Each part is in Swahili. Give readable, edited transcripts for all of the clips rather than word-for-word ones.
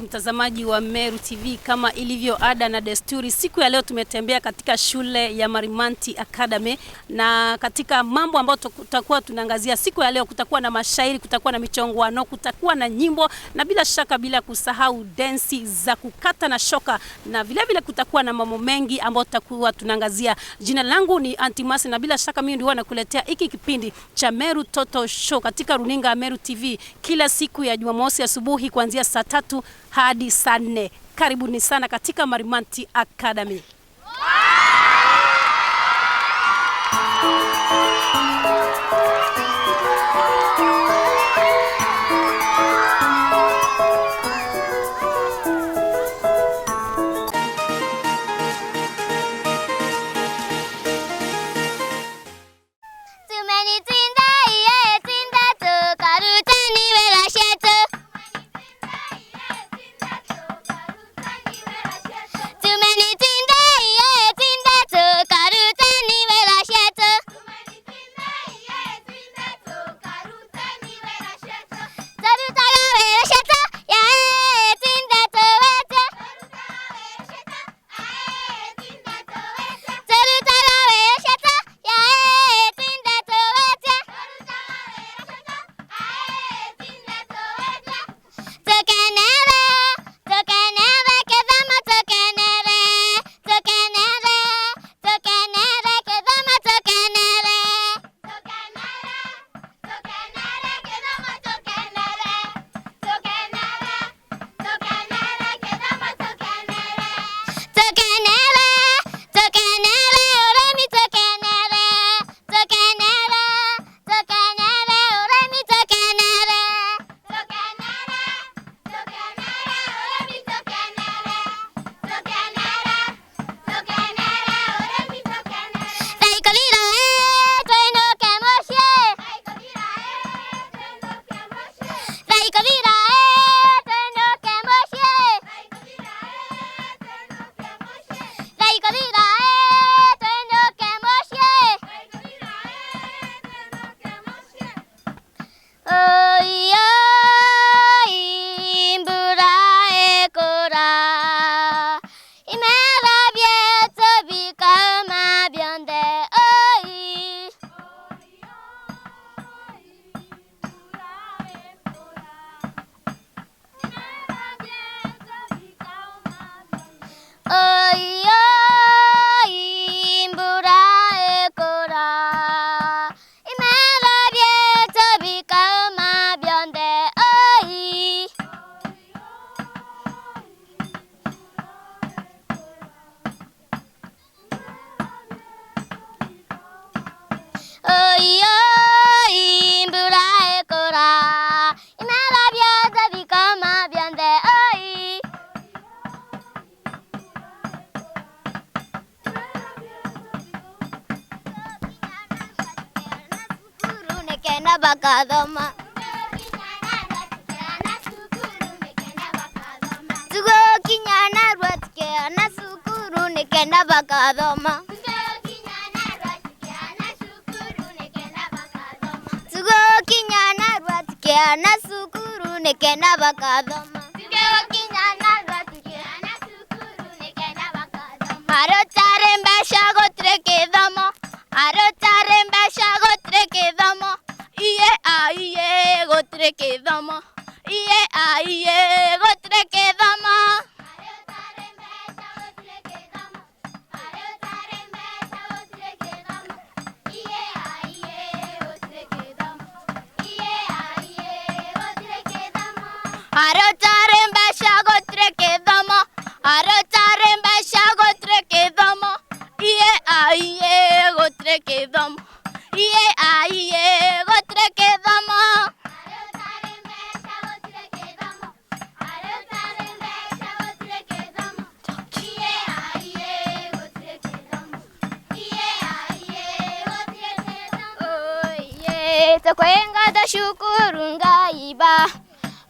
mtazamaji wa MERU TV, kama ilivyo ada na desturi, siku ya leo tumetembea katika shule ya Marimati Academy, na katika mambo ambayo tutakuwa tunaangazia siku ya leo, kutakuwa na mashairi, kutakuwa na michongwano, kutakuwa na nyimbo, na bila shaka bila kusahau densi za kukata na shoka, na vile vile kutakuwa na mambo mengi ambayo tutakuwa tunaangazia. Jina langu ni Antimasi, na bila shaka mimi ndio nakuletea hiki kipindi cha MERU Toto Show katika runinga ya MERU TV kila siku ya Jumamosi asubuhi kuanzia saa 3 hadi saa 4. Karibuni sana katika Marimati Academy. Bakadoma Tugo kinyana rwatke na sukuru nekenda bakadoma Tugo kinyana rwatke na sukuru nekenda bakadoma Aro taremba shago trekedamo Aro taremba shago trekedamo Iye gotre kedamo Iye gotre kedamo Aro taremba shago trekedamo Aro taremba shago trekedamo Iye gotre kedamo Iye gotre kedamo Tokwenga da shukuru ngaiba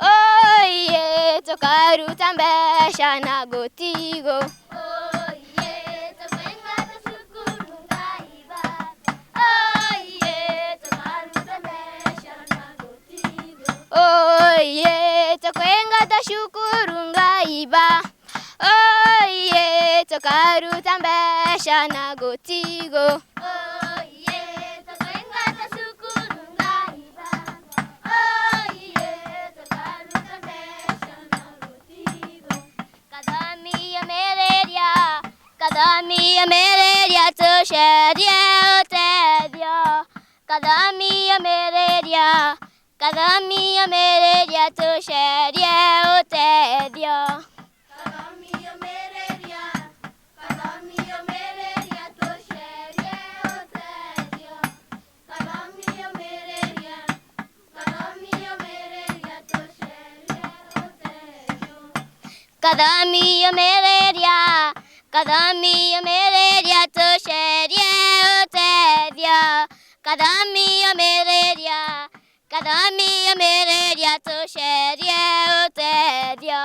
Oye tokaru tambesha na gotigo Oye tokwenga da shukuru ngaiba Oye tokaru tambesha na gotigo Oye tokwenga da shukuru ngaiba tokaruta mbesha na gotigo. Oh yeah, tokengata shukuru ngaiba. Oh yeah, tokaruta mbesha na gotigo. Kadami ya mereria tosheria otedio. Kadami ya mereria tosheria otedio. Kadami ya mereria tosheria otedio. Kadami ya mereria tosheria otedio.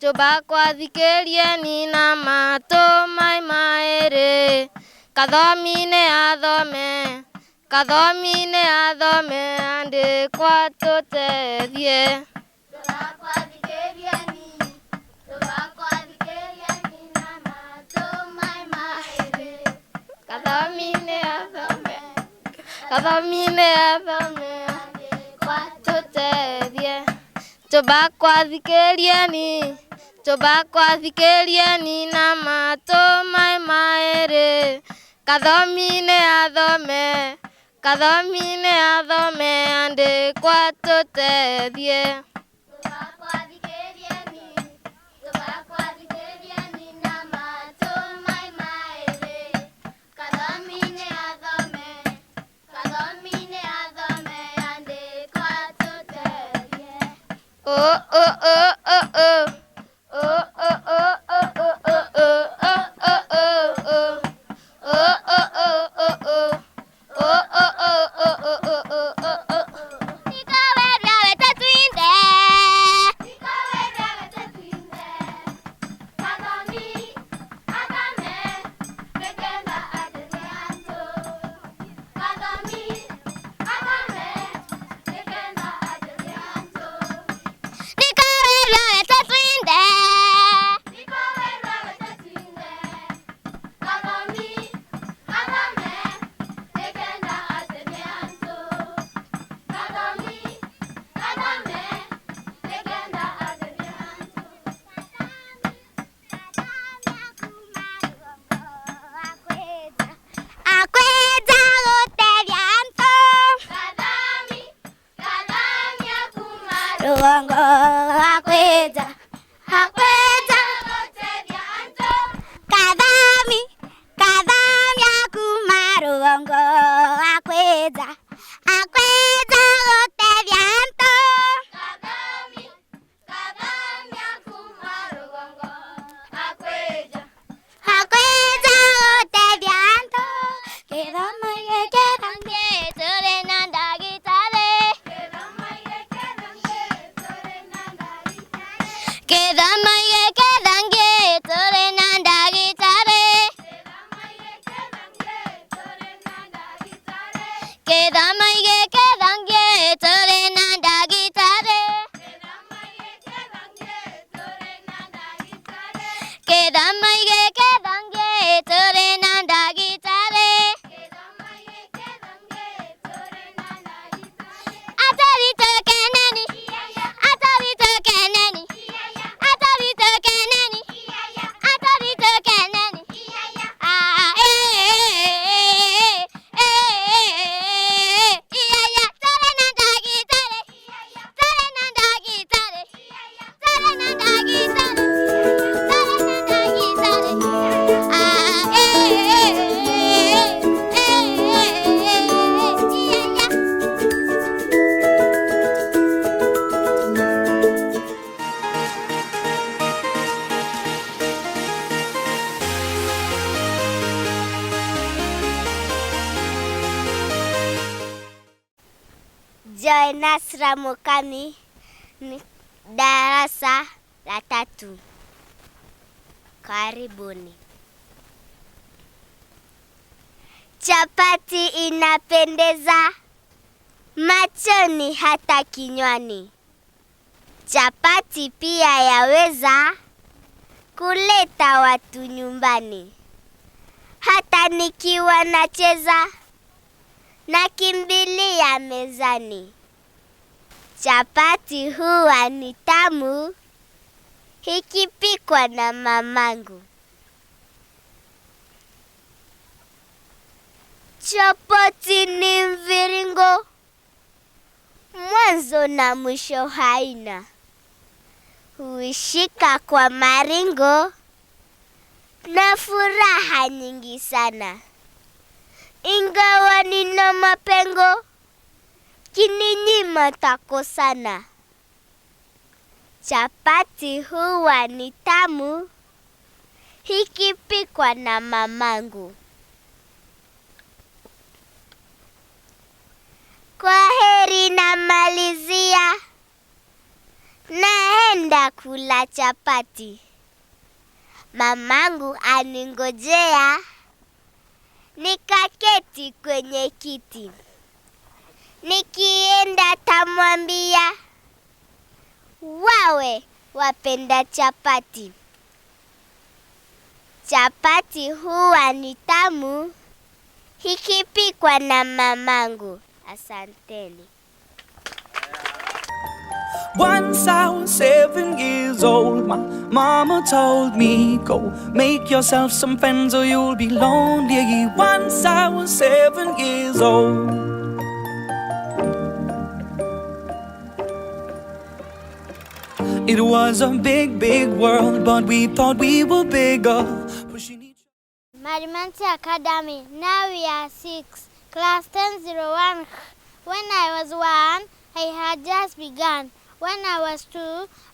Tubakwathikirieni na mato mai maere. Kathomine athome andikwa tutethie. Kathomine athome andikwa tutethie. Tubakwathikirieni na mato mai maere. Kathomine athome andikwa tutethie. Oh oh oh oh oh. Oh oh oh oh oh oh oh oh oh oh. Oh oh oh oh oh. Oh oh oh oh oh oh oh oh. Nikawe twinde. Kedamaige kedange tore nanda gitare. Kedamaige kedange tore nanda gitare. Atari to kenani. Atari to kenani. Atari to kenani. Atari to kenani. Ah eh iya ya tore nanda gitare. Tore nanda gitare. Tore nanda gitare. Tore nanda gitare. Ah iya ya. Joy Nasra Mukami ni darasa la 3. Karibuni. Chapati inapendeza machoni hata kinywani. Chapati pia yaweza kuleta watu nyumbani. Hata nikiwa nacheza nakimbilia mezani. Chapati huwa ni tamu ikipikwa na mamangu. Chapati ni mviringo, mwanzo na mwisho haina. Huishika kwa maringo na furaha nyingi sana. Ingawa nina mapengo, kininyima takosana. Chapati huwa ni tamu ikipikwa na mamangu. Kwa heri namalizia, naenda kula chapati. Mamangu aningojea, nikaketi kwenye kiti. Nikienda tamwambia, wawe wapenda chapati. Chapati huwa ni tamu ikipikwa na mamangu. Asanteni. Once I was 7 years old, my mama told me, go make yourself some friends or you'll be lonely. Once I was 7 years old. It was a big, big world, but we thought we were bigger. Pushing each Marimati Academy, now we are 6, class 1001. When I was 1, I had just begun. When I was 2,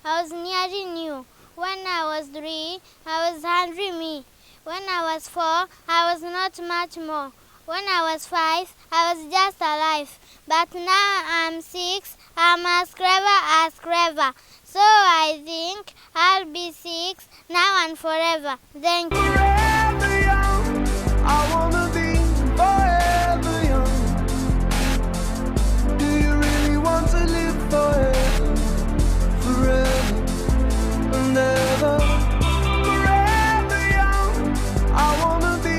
I was nearly new. When I was 3, I was hungry me. When I was 4, I was not much more. When I was 5, I was just alive. But now I'm 6, I'm as clever. So I think I'll be 6 now and forever. Thank you. forever young, I wanna be forever young. Do you really want to live forever? Forever and ever. Forever young, I wanna be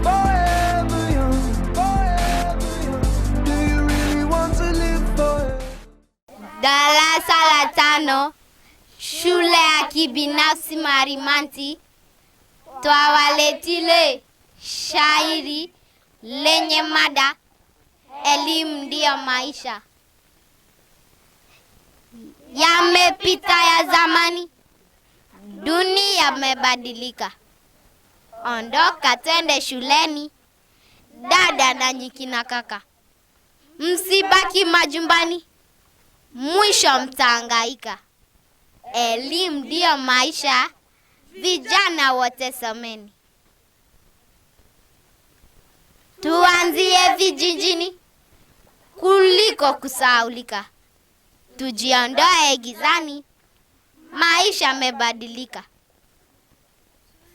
forever young. Forever young. Do you really want to live forever? Darasa la 5, shule ya kibinafsi Marimati, twawaletile shairi lenye mada elimu ndiyo maisha. Yamepita ya zamani, dunia imebadilika. Ondoka twende shuleni, dada na nyiki na kaka. Msibaki majumbani, mwisho mtahangaika. Elimu ndiyo maisha, vijana wote someni. Tuanzie vijijini kuliko kusahaulika. Tujiondoe gizani, maisha yamebadilika.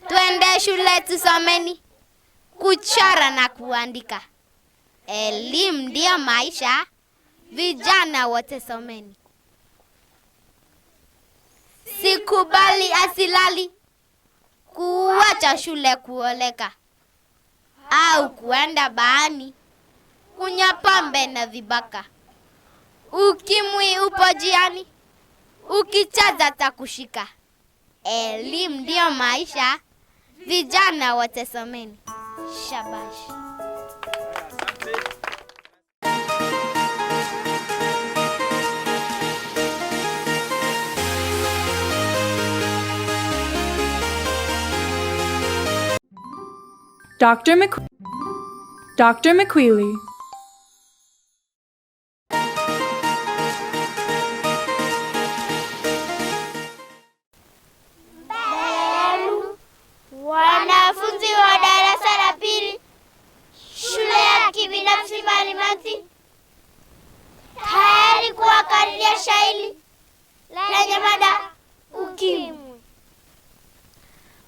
Twende shule tusomeni, kuchora na kuandika. Elimu ndio maisha, vijana wote someni. Sikubali asilali kuacha shule kuoleka au kuenda baani kunywa pombe na vibaka. Ukimwi upo jiani, ukichaza takushika. Elimu ndio maisha, vijana wote someni. Shabash. Dr. McQueely. Wanafunzi wa darasa la pili, shule ya kibinafsi Marimati, tayari kuwakariria shairi lenye mada ukimwi.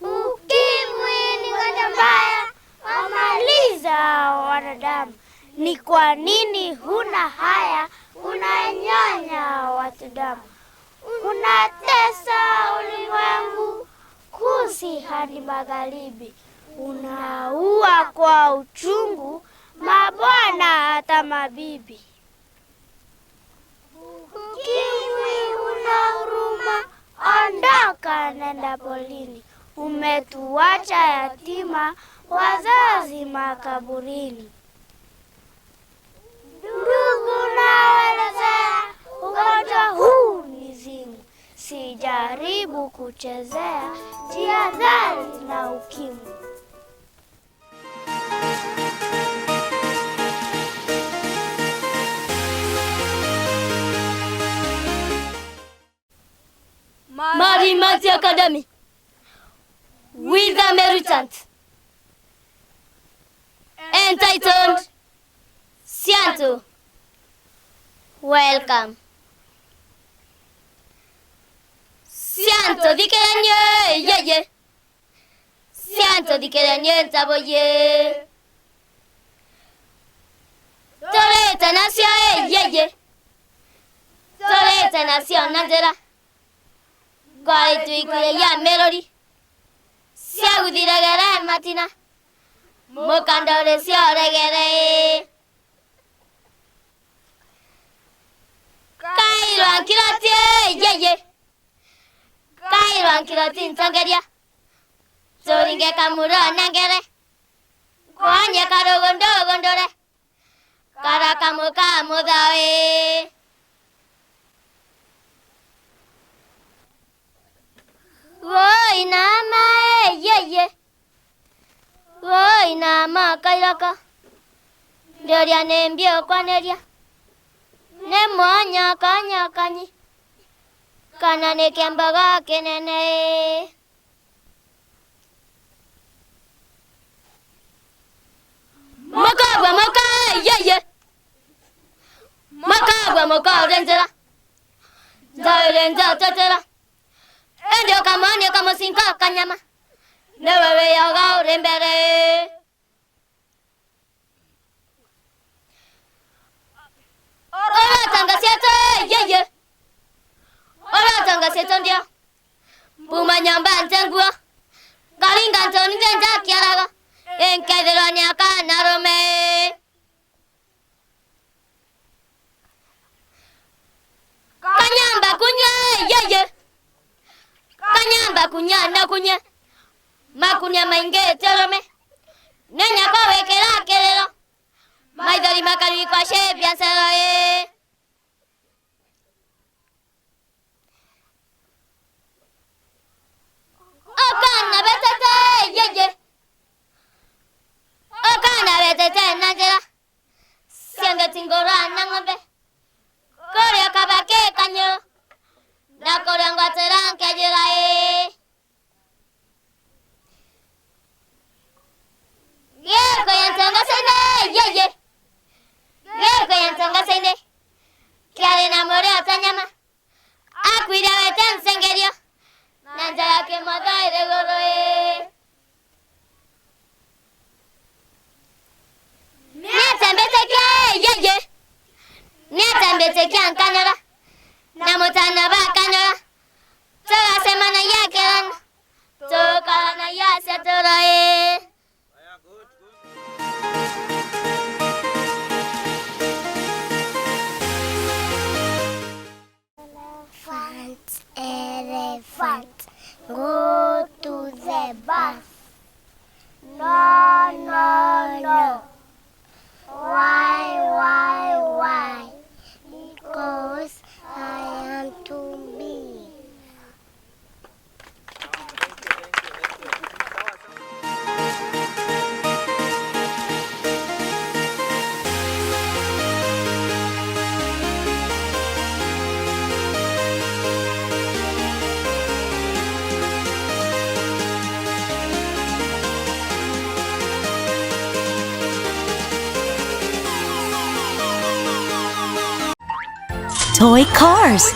Ukimwi ni gonjwa mbaya, wamaliza wanadamu. Ni kwa nini huna haya, unanyonya watu damu? Unatesa ulimwengu kusi hadi magharibi, unaua kwa uchungu mabwana hata mabibi. Ukimwi una huruma, ondoka nenda polini. Umetuacha yatima, wazazi makaburini. Ndugu nawaelezea, ugonjwa huu ni zimu. Sijaribu kuchezea, jihadhari na ukimwi. Marimati Academy with a MERU entitled Sianto. Welcome. Sianto di kerenye yeye. Sianto di kerenye ntaboye. Toreta nasio yeye. Toreta nasio nanjera. Goi tuikure ya melody. Siagudiragere matina. Mokandore sioregere. Kairo ankirati yeye. Kairo ankirati ntangeria. Zoringe kamuro nangere. Kwanye karogondo gondore. Karakamuka mudawe. Woi nama yeye. Woi nama kairaka. Ndoria nembio kwaneria. Nemonya kanya kanyi. Kana nekembaga kenene. Makabwa maka yeye. Makabwa maka renzera. Zarenza tatera. Endio kamane kama sinka kanyama. Newewe yaga urembere. Ora tanga siete yeye. Ora tanga siete ndia. Buma nyamba ntengua. Galinga ntoni ndenja kiaraga. Enkedroni akana rome. Kanyamba kunya yeye. Kanyamba kunya na kunya. Makunya mainge terome. Nenya kowe kera kerero. Maidori makari kwa shebia sarae. Okana betete yeye. Okana betete nanjera. Sianga tingora nangombe. Kore akabake kanyero. Na kore angwatera nkejerae. Yeah! toy cars.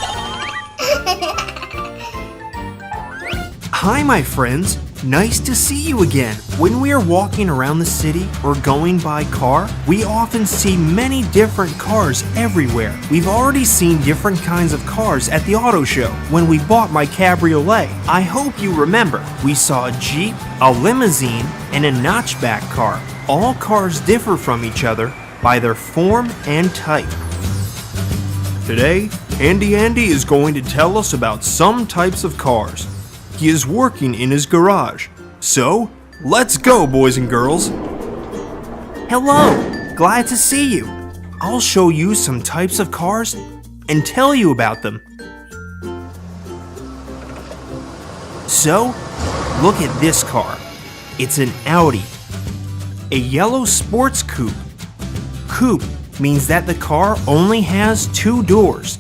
Hi, my friends. Nice to see you again. When we are walking around the city or going by car, we often see many different cars everywhere. We've already seen different kinds of cars at the auto show when we bought my cabriolet. I hope you remember. We saw a Jeep, a limousine, and a notchback car. All cars differ from each other by their form and type. Today, Andy is going to tell us about some types of cars. He is working in his garage. So, let's go, boys and girls. Hello, glad to see you. I'll show you some types of cars and tell you about them. So, look at this car. It's an Audi, a yellow sports coupe. Coupe means that the car only has 2 doors.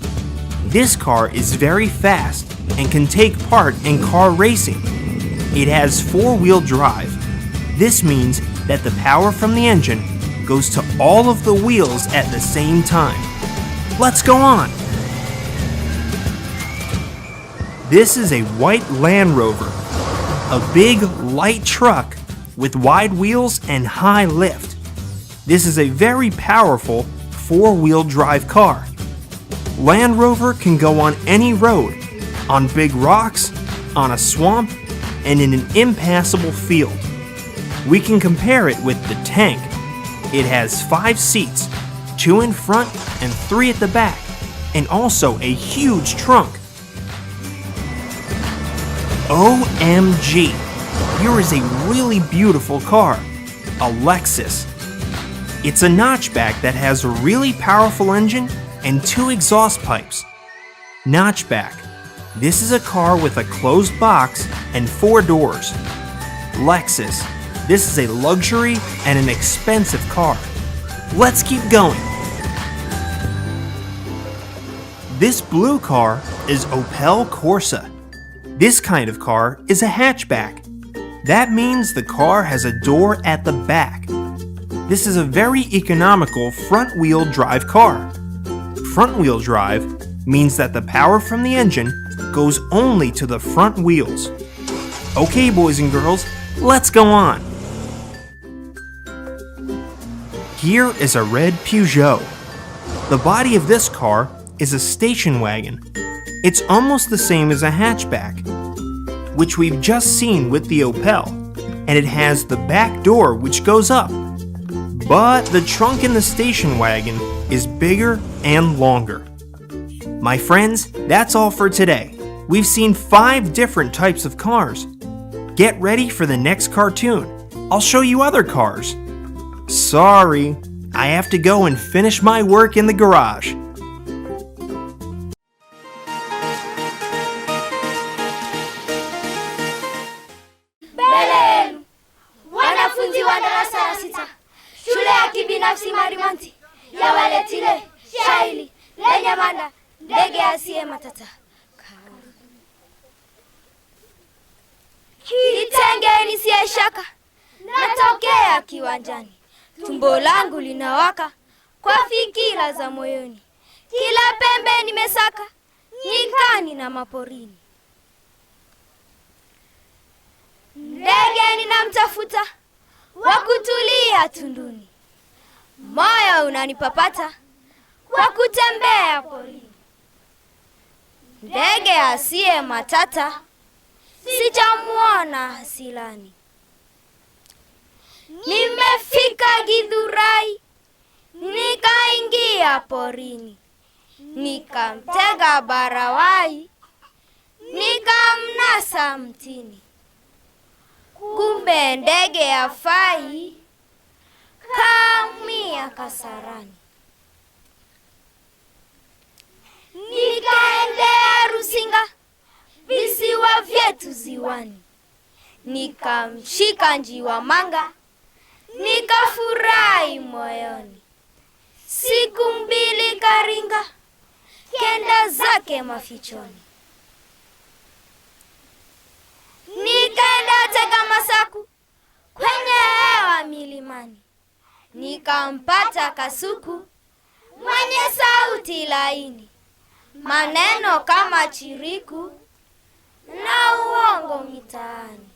This car is very fast and can take part in car racing. It has 4-wheel drive. This means that the power from the engine goes to all of the wheels at the same time. Let's go on. This is a white Land Rover, a big light truck with wide wheels and high lift. This is a very powerful 4-wheel drive car. Land Rover can go on any road, on big rocks, on a swamp, and in an impassable field. We can compare it with the tank. It has 5 seats, 2 in front and 3 at the back, and also a huge trunk. OMG! Here is a really beautiful car, a Lexus. It's a notchback that has a really powerful engine and 2 exhaust pipes. Notchback. This is a car with a closed box and 4 doors. Lexus. This is a luxury and an expensive car. Let's keep going. This blue car is Opel Corsa. This kind of car is a hatchback. That means the car has a door at the back. This is a very economical front-wheel drive car. Front-wheel drive means that the power from the engine goes only to the front wheels. Okay, boys and girls, let's go on. Here is a red Peugeot. The body of this car is a station wagon. It's almost the same as a hatchback, which we've just seen with the Opel, and it has the back door which goes up. But the trunk in the station wagon is bigger and longer. My friends, that's all for today. We've seen 5 different types of cars. Get ready for the next cartoon. I'll show you other cars. Sorry, I have to go and finish my work in the garage. Belenu, wanafunzi wa darasa la 6, shule ya kibinafsi Marimati, yawaletile shairi lenye mada ndege asiye matata. Kitenge nisiye shaka, natokea kiwanjani. Tumbo langu linawaka kwa fikira za moyoni. Kila pembe nimesaka, nyikani na maporini. Ndege ninamtafuta, wa kutulia tunduni. Moyo unanipapata, kwa kutembea porini. Ndege asiye matata, sijamuona hasilani. Nimefika Githurai, nikaingia porini. Nikamtega barawai, nikamnasa mtini. Kumbe ndege hafai, kamia kasarani. Nikaendea Rusinga, visiwa vyetu ziwani. Nikamshika njiwa manga, nikafurahi moyoni. Siku 2 karinga, kenda zake mafichoni. Nikaenda tega masaku, kwenye hewa milimani. Nikampata kasuku, mwenye sauti laini. maneno kama chiriku na uongo mitaani.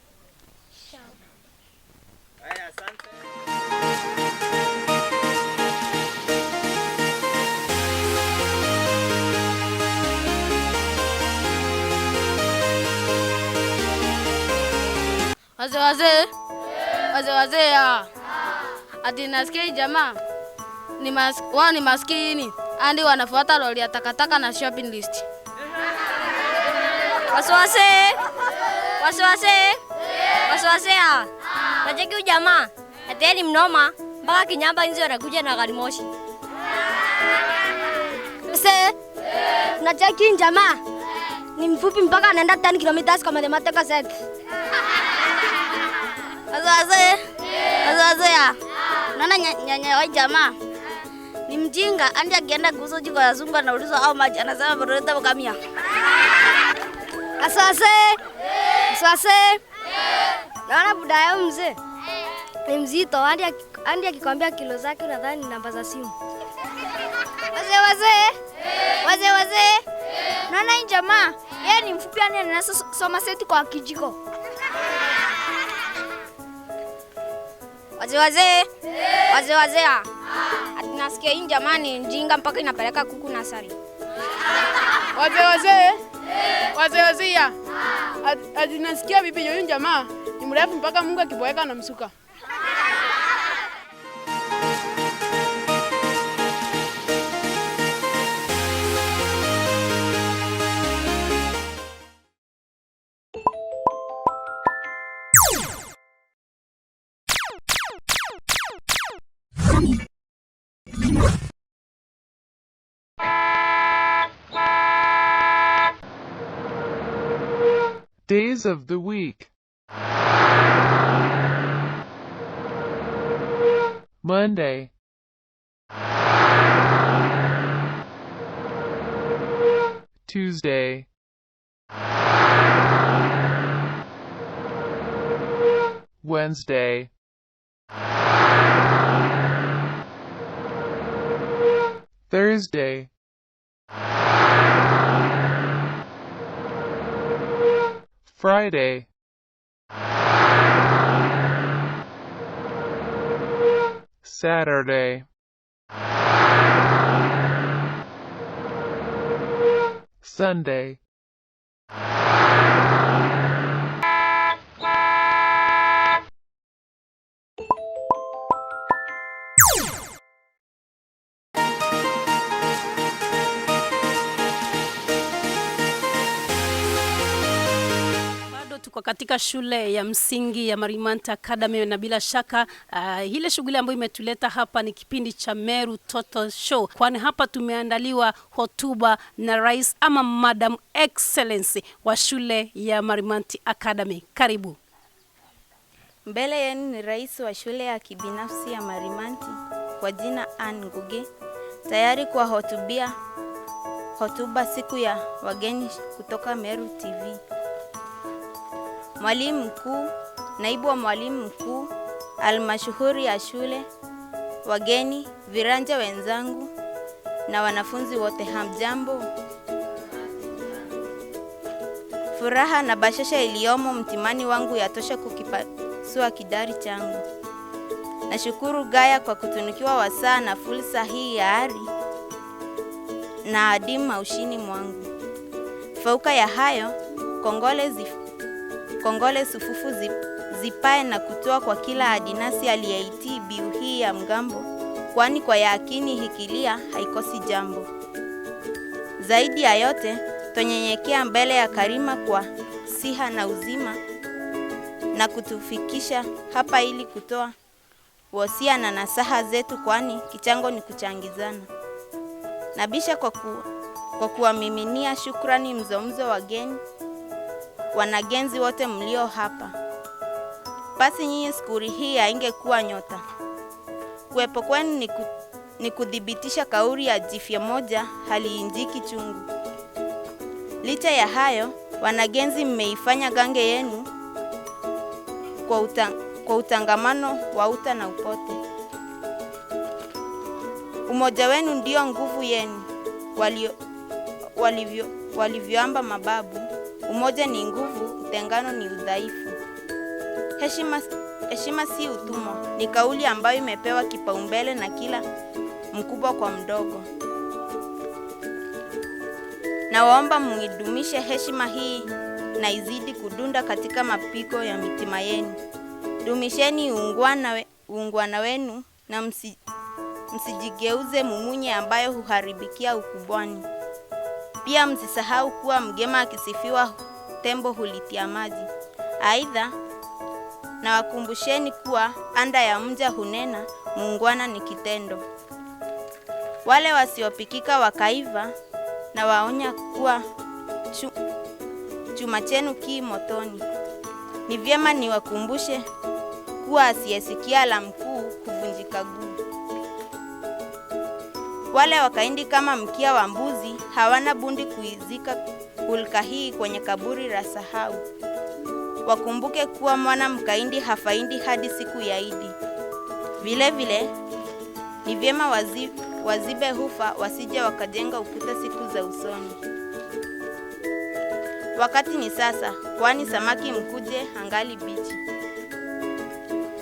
Wazee ati nasikia jamaa wao ni maskini andi wanafuata lori ya takataka na shopping list. Wasiwase najeki jamaa ati ni mnoma mpaka Kinyamba nje anakuja na gari moshi. Najeki jamaa ni mfupi mpaka anaenda 10 kilometers kwa mathematical set. Wazee naona nyanya wa jamaa ni mjinga andi akienda kuuza jiko ya zungu anaulizwa au maji anasema borota bokamia. Aswase naona budayo mzee ni mzito andi akikwambia kilo zake unadhani namba za simu. Wazee naona jamaa yeye ni mfupi anasoma seti kwa kijiko. Wazee ati nasikia hii jamani njinga mpaka inapeleka kuku nasari. Wazee ati nasikia bibi yoyu jamaa ni mrefu mpaka Mungu akiboeka na msuka. Days of the week. Monday. Tuesday. Wednesday. Thursday. Friday. Saturday. Sunday. Tuko katika shule ya msingi ya Marimati Academy na bila shaka ile shughuli ambayo imetuleta hapa ni kipindi cha MERU Toto Show, kwani hapa tumeandaliwa hotuba na Rais ama Madam Excellency wa shule ya Marimati Academy. Karibu. Mbele yenu ni rais wa shule ya kibinafsi ya Marimati kwa jina Ann Ngugi, tayari kwa hotuba siku ya wageni kutoka MERU TV. Mwalimu mkuu, naibu wa mwalimu mkuu, almashuhuri ya shule, wageni, viranja wenzangu na wanafunzi wote, hamjambo? Furaha na bashasha iliyomo mtimani wangu yatosha kukipasua kidari changu. Nashukuru Gaya kwa kutunukiwa wasaa na fursa hii ya ari na adimu maushini mwangu. Fauka ya hayo, kongole sufufu zipae na kutoa kwa kila adinasi aliyeitii biu hii ya mgambo, kwani kwa yakini hikilia haikosi jambo. Zaidi ya yote, tonyenyekea mbele ya Karima kwa siha na uzima na kutufikisha hapa ili kutoa wosia na nasaha zetu, kwani kichango ni kuchangizana. Nabisha kwa kuwamiminia shukrani mzomzo wageni, wanagenzi wote mlio hapa. Pasi nyinyi skuri hii haingekuwa nyota. Kuwepo kwenu ni kudhibitisha kauli ya jifya moja haliinjiki chungu. Licha ya hayo, wanagenzi mmeifanya gange yenu kwa utangamano wa uta na upote. Umoja wenu ndio nguvu yenu. walivyoamba mababu, umoja ni nguvu, utengano ni udhaifu. Heshima si utumwa, ni kauli ambayo imepewa kipaumbele na kila mkubwa kwa mdogo. Na waomba muidumishe heshima hii na izidi kudunda katika mapigo ya mitima yenu. Dumisheni uungwana wenu na msijigeuze mumunye ambayo huharibikia ukubwani. Pia msisahau kuwa mgema akisifiwa tembo hulitia maji. Aidha, na wakumbusheni kuwa anda ya mja hunena, muungwana ni kitendo. Wale wasiopikika wakaiva, na waonya kuwa chuma chenu ki motoni. Ni vyema niwakumbushe kuwa asiyesikia la mkuu huvunjika guu. Wale wakaindi kama mkia wa mbuzi hawana bundi kuizika hulka hii kwenye kaburi la sahau. Wakumbuke kuwa mwana mkaindi hafaindi hadi siku ya Idi. Vile vile ni vyema wazibe hufa wasije wakajenga ukuta siku za usoni. Wakati ni sasa, kwani samaki mkuje angali bichi.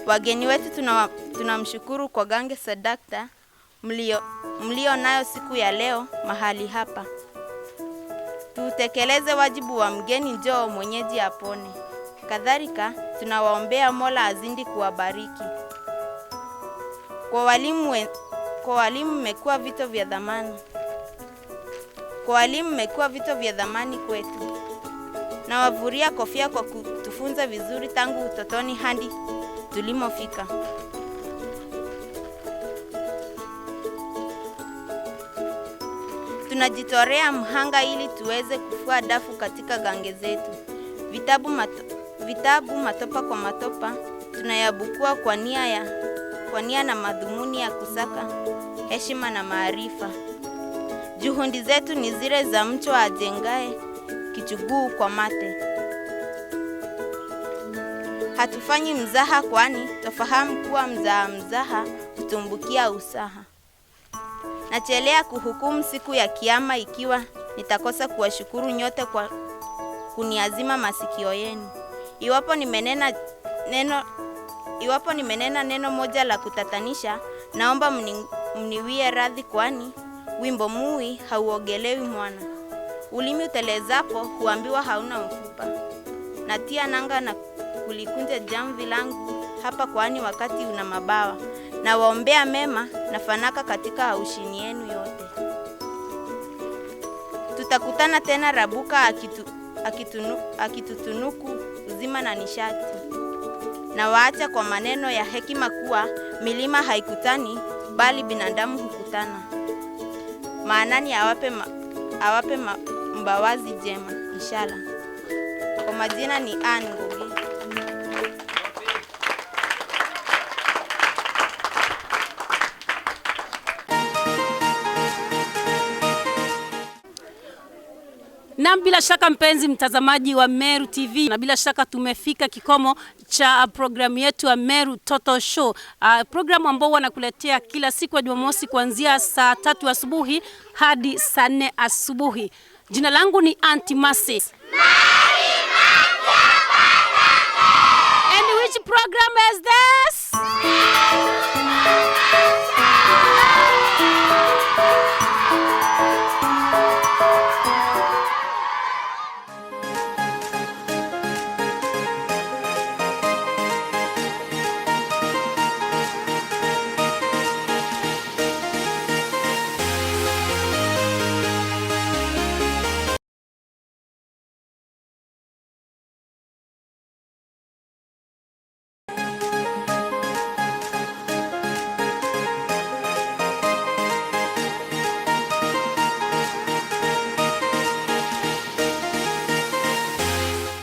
Wageni wetu tunamshukuru kwa gange sadakta mlio nayo siku ya leo mahali hapa. Tutekeleze wajibu wa mgeni njoo mwenyeji apone. Kadhalika tunawaombea Mola azindi kuwabariki. Kwa walimu mmekuwa vito vya dhamani. Kwetu. Na wavuria kofia kwa kutufunza vizuri tangu utotoni hadi tulimofika. Tunajitorea mhanga ili tuweze kufua dafu katika gange zetu. Vitabu matopa kwa matopa tunayabukua kwa nia na madhumuni ya kusaka heshima na maarifa. Juhudi zetu ni zile za mchwa ajengae kichuguu kwa mate. Hatufanyi mzaha, kwani tofahamu kuwa mzaha hutumbukia usaha. Nachelea kuhukumu siku ya kiyama ikiwa nitakosa kuwashukuru nyote kwa kuniazima masikio yenu. Iwapo nimenena neno moja la kutatanisha, naomba mniwie radhi, kwani wimbo mui hauogelewi mwana. Ulimi utelezapo huambiwa hauna mfupa. Natia nanga na kulikunja jamvi langu hapa, kwani wakati una mabawa. Na waombea mema na fanaka katika haushini yenu yote. Tutakutana tena Rabuka akitutunuku uzima na nishati. Na waacha kwa maneno ya hekima kuwa milima haikutani bali binadamu hukutana. Maanani awape mbawazi jema inshallah. Kwa majina ni Ann Ngugi. Na bila shaka mpenzi mtazamaji wa MERU TV, na bila shaka tumefika kikomo cha programu yetu ya MERU Toto Show. Programu ambao wanakuletea kila siku ya Jumamosi kuanzia saa 3 asubuhi hadi saa 4 asubuhi. Jina langu ni Auntie Mercy.